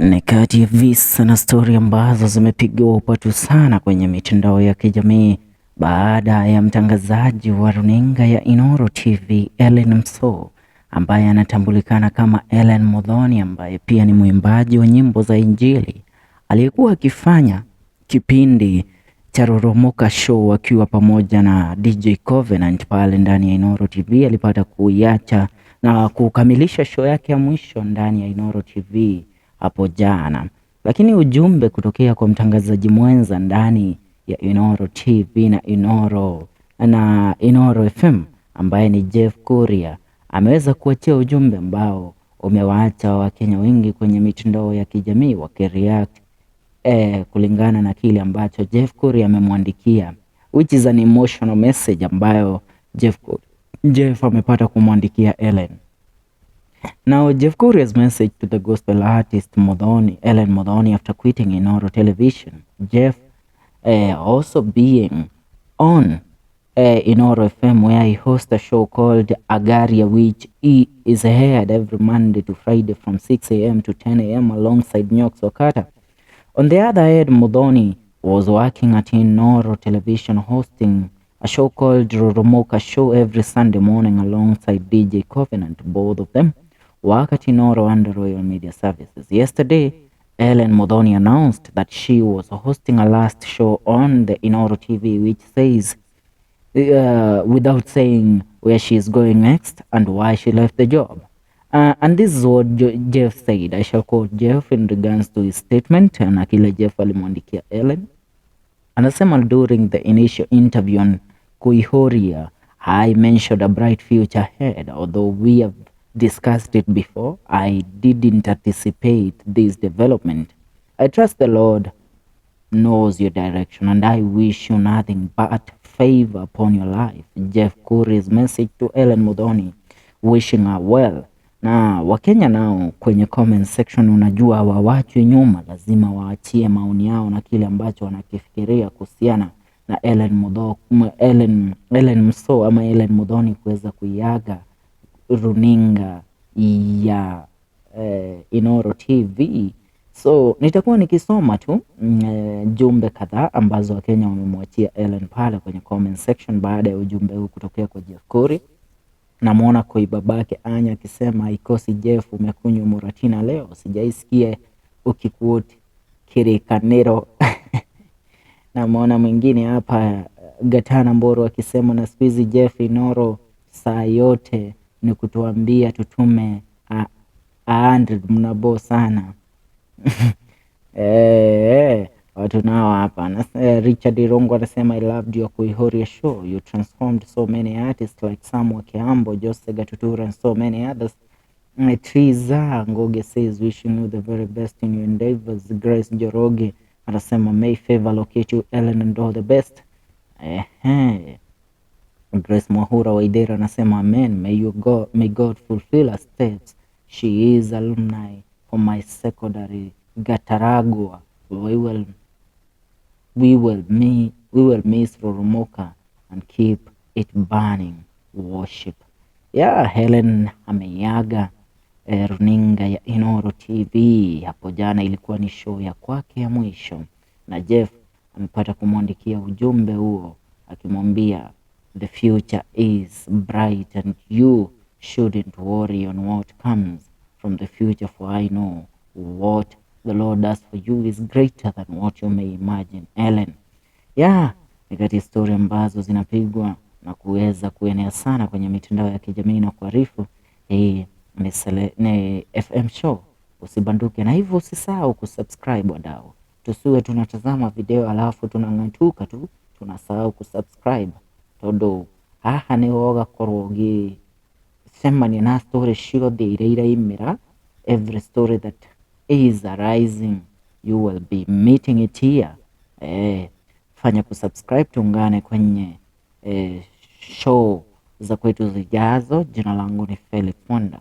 Ni kati ya visa na stori ambazo zimepigiwa upatu sana kwenye mitandao ya kijamii baada ya mtangazaji wa runinga ya Inooro TV Hellen Msoo ambaye anatambulikana kama Hellen Muthoni, ambaye pia ni mwimbaji wa nyimbo za Injili, aliyekuwa akifanya kipindi cha Roromoka Show akiwa pamoja na DJ Covenant pale ndani ya Inooro TV. Alipata kuiacha na kukamilisha show yake ya mwisho ndani ya Inooro TV hapo jana, lakini ujumbe kutokea kwa mtangazaji mwenza ndani ya Inooro TV na Inooro FM ambaye ni Kuria ameweza kuachia ujumbe ambao umewaacha Wakenya wengi kwenye mitandao ya kijamii wakireact kulingana na kile ambacho Kuria amemwandikia, which is an emotional message ambayo Jeff amepata kumwandikia Hellen. Now, Kuria's message to the gospel artist Hellen Muthoni after quitting Inooro television. Also being on Inooro FM, where he hosts a show called Agaria, which he is aired every Monday to Friday from 6 a.m. to 10 a.m. alongside Nyok Sokata. On the other hand, Muthoni was working at Inooro television hosting a show called Roromoka Show every Sunday morning alongside DJ Covenant. Both of them work at Inooro under Royal Media Services. Yesterday, Hellen Muthoni announced that she was hosting a last show on the Inooro TV, which says, without saying where she is going next and why she left the job. And this is what Jeff said. I shall quote Jeff in regards to his statement. Na kile Jeff alimwandikia Hellen. Anasema during the initial interview on Kuria, I mentioned a bright future ahead. Although we have discussed it before, I didn't anticipate this development. I trust the Lord knows your direction, and I wish you nothing but favor upon your life. Jeff Kuria's message to Hellen Muthoni, wishing her well. Na Wakenya nao kwenye comment section, unajua hawawachwi nyuma, lazima waachie maoni yao na kile ambacho wanakifikiria kuhusiana na Hellen Msoo ama Hellen Muthoni kuweza kuiaga runinga ya Inooro TV. So nitakuwa nikisoma tu jumbe kadhaa ambazo Wakenya wamemwachia Hellen pale kwenye comment section baada ya ujumbe huu kutokea kwa Jeff Kuria. Namuona koi babake Anya akisema ikosi Jeff umekunywa muratina leo, sijaisikia ukikuoti kirikanero. Namuona mwingine hapa Gatana Mboro akisema na squeeze Jeff Inooro saa yote ni kutuambia tutume 100 mnabo sana. Watu nao hapa. Richard Irongo anasema I loved your Kuria show. You transformed so many artists like Samu Kiambo, Jose Gatutura and so many others. Triza Ngoge says wishing you the very best in your endeavors. Grace Joroge anasema may favor locate you Hellen and all the best. Grace Mwahura Waidera anasema amen. May God fulfill her steps. She is alumni from my secondary Gataragua. We will miss Roromoka and keep it burning. Worship. Hellen ameiaga runinga ya Inooro TV hapo jana. Ilikuwa ni show ya kwake ya mwisho, na Jeff amepata kumwandikia ujumbe huo akimwambia the future is bright and you shouldn't worry on what comes from the future, for I know what the Lord does for you is greater than what you may imagine. Hellen. Ni kati story ambazo zinapigwa na kuweza kuenea sana kwenye mitandao ya kijamii na kuarifu hii ni FM show. Usibanduke, na hivyo usisahau kusubscribe wadau. Tusiwe tunatazama video alafu tunang'atuka tu tunasahau kusubscribe. Todo haha ni woga korogi sema ni na story shiro de iraimira. Every story that is arising you will be meeting it here. Fanya kusubscribe, tuungane kwenye show za kwetu zijazo. Jina langu ni Felix Wanda.